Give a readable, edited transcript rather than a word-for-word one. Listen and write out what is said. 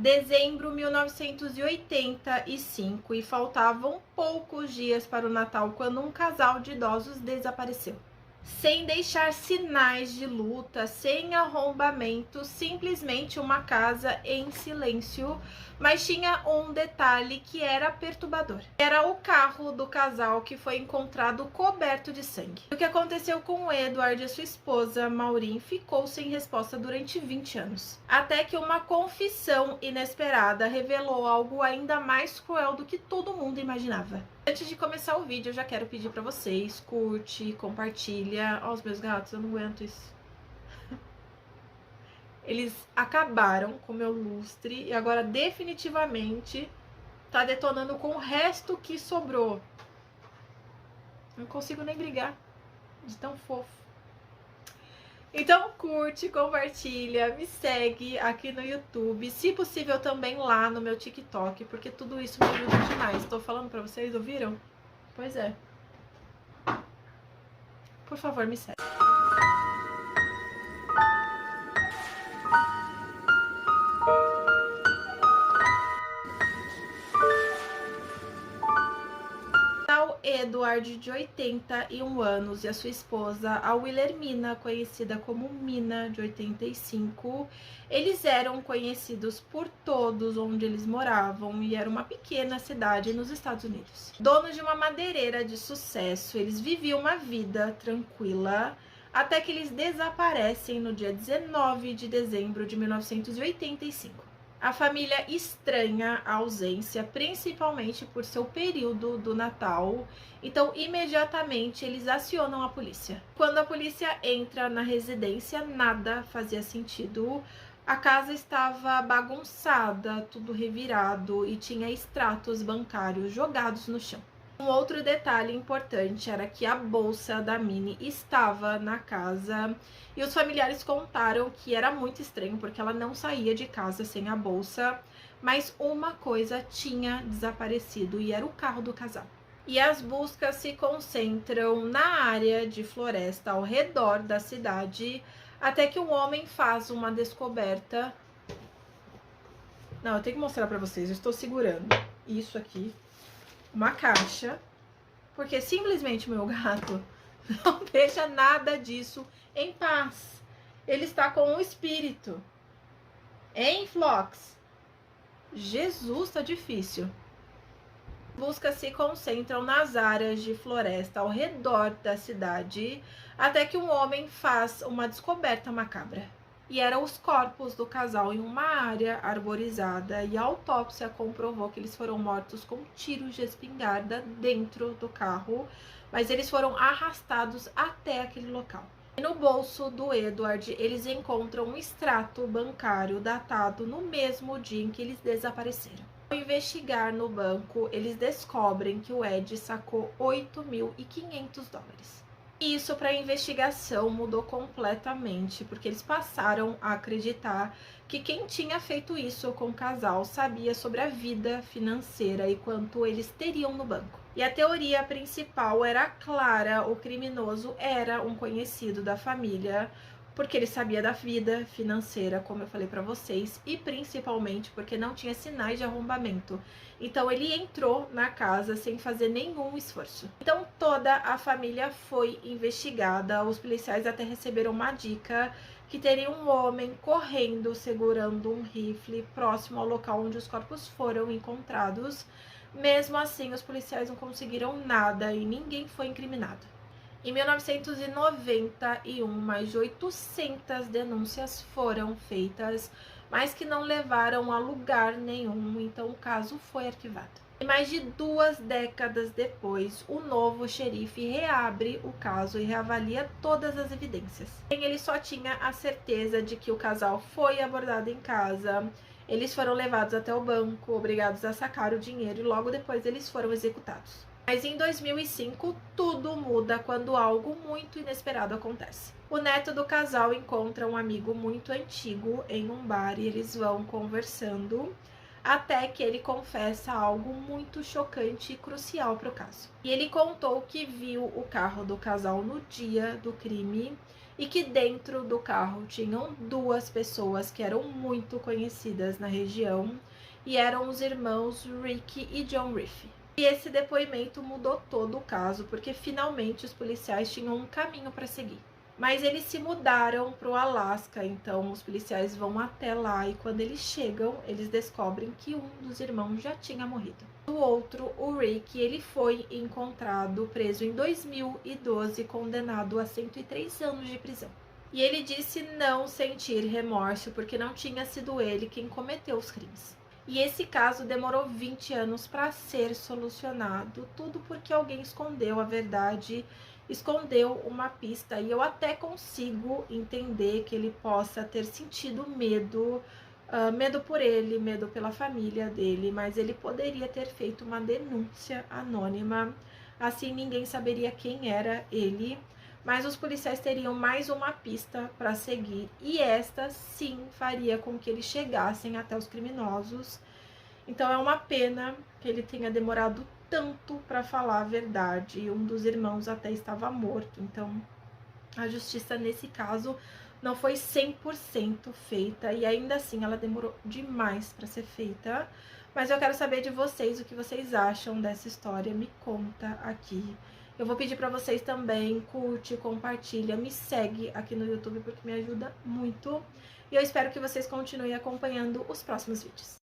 Dezembro 1985 e faltavam poucos dias para o Natal quando um casal de idosos desapareceu. Sem deixar sinais de luta, sem arrombamento, simplesmente uma casa em silêncio, mas tinha um detalhe que era perturbador. Era o carro do casal que foi encontrado coberto de sangue. O que aconteceu com o Edward e sua esposa, Maureen, ficou sem resposta durante 20 anos. Até que uma confissão inesperada revelou algo ainda mais cruel do que todo mundo imaginava. Antes de começar o vídeo, eu já quero pedir pra vocês, curte, compartilha. Ó, os meus gatos, eu não aguento isso. Eles acabaram com o meu lustre e agora definitivamente tá detonando com o resto que sobrou. Não consigo nem brigar de tão fofo. Então curte, compartilha, me segue aqui no YouTube, se possível também lá no meu TikTok, porque tudo isso me ajuda demais. Tô falando pra vocês, ouviram? Pois é. Por favor, me segue. Edward, de 81 anos, e a sua esposa, a Wilhelmina, conhecida como Mina, de 85, eles eram conhecidos por todos onde eles moravam e era uma pequena cidade nos Estados Unidos. Donos de uma madeireira de sucesso, eles viviam uma vida tranquila até que eles desaparecem no dia 19 de dezembro de 1985. A família estranha a ausência, principalmente por seu período do Natal, então imediatamente eles acionam a polícia. Quando a polícia entra na residência, nada fazia sentido. A casa estava bagunçada, tudo revirado e tinha extratos bancários jogados no chão. Um outro detalhe importante era que a bolsa da Minnie estava na casa e os familiares contaram que era muito estranho porque ela não saía de casa sem a bolsa, mas uma coisa tinha desaparecido e era o carro do casal. E as buscas se concentram na área de floresta ao redor da cidade até que um homem faz uma descoberta. Não, eu tenho que mostrar para vocês, eu estou segurando isso aqui. Uma caixa, porque simplesmente meu gato não deixa nada disso em paz. Ele está com um espírito. Hein, Flox? Jesus, tá difícil. Buscas se concentram nas áreas de floresta ao redor da cidade, até que um homem faz uma descoberta macabra. E eram os corpos do casal em uma área arborizada e a autópsia comprovou que eles foram mortos com tiros de espingarda dentro do carro, mas eles foram arrastados até aquele local. E no bolso do Edward, eles encontram um extrato bancário datado no mesmo dia em que eles desapareceram. Ao investigar no banco, eles descobrem que o Ed sacou $8.500. Isso para a investigação mudou completamente, porque eles passaram a acreditar que quem tinha feito isso com o casal sabia sobre a vida financeira e quanto eles teriam no banco. E a teoria principal era clara: o criminoso era um conhecido da família, porque ele sabia da vida financeira, como eu falei para vocês, e principalmente porque não tinha sinais de arrombamento. Então ele entrou na casa sem fazer nenhum esforço. Então toda a família foi investigada. Os policiais até receberam uma dica que teria um homem correndo segurando um rifle próximo ao local onde os corpos foram encontrados. Mesmo assim, os policiais não conseguiram nada e ninguém foi incriminado. Em 1991, mais de 800 denúncias foram feitas, mas que não levaram a lugar nenhum, então o caso foi arquivado. E mais de 2 décadas depois, o novo xerife reabre o caso e reavalia todas as evidências. Ele só tinha a certeza de que o casal foi abordado em casa, eles foram levados até o banco, obrigados a sacar o dinheiro e logo depois eles foram executados. Mas em 2005, tudo muda quando algo muito inesperado acontece. O neto do casal encontra um amigo muito antigo em um bar e eles vão conversando até que ele confessa algo muito chocante e crucial para o caso. E ele contou que viu o carro do casal no dia do crime e que dentro do carro tinham duas pessoas que eram muito conhecidas na região e eram os irmãos Rick e John Riff. E esse depoimento mudou todo o caso, porque finalmente os policiais tinham um caminho para seguir. Mas eles se mudaram para o Alasca, então os policiais vão até lá e quando eles chegam, eles descobrem que um dos irmãos já tinha morrido. O outro, o Rick, ele foi encontrado preso em 2012, condenado a 103 anos de prisão. E ele disse não sentir remorso porque não tinha sido ele quem cometeu os crimes. E esse caso demorou 20 anos para ser solucionado, tudo porque alguém escondeu a verdade, escondeu uma pista. E eu até consigo entender que ele possa ter sentido medo, medo por ele, medo pela família dele, mas ele poderia ter feito uma denúncia anônima, assim ninguém saberia quem era ele. Mas os policiais teriam mais uma pista para seguir e esta sim faria com que eles chegassem até os criminosos. Então é uma pena que ele tenha demorado tanto para falar a verdade. Um dos irmãos até estava morto. Então a justiça nesse caso não foi 100% feita e ainda assim ela demorou demais para ser feita. Mas eu quero saber de vocês o que vocês acham dessa história. Me conta aqui. Eu vou pedir para vocês também, curte, compartilha, me segue aqui no YouTube porque me ajuda muito. E eu espero que vocês continuem acompanhando os próximos vídeos.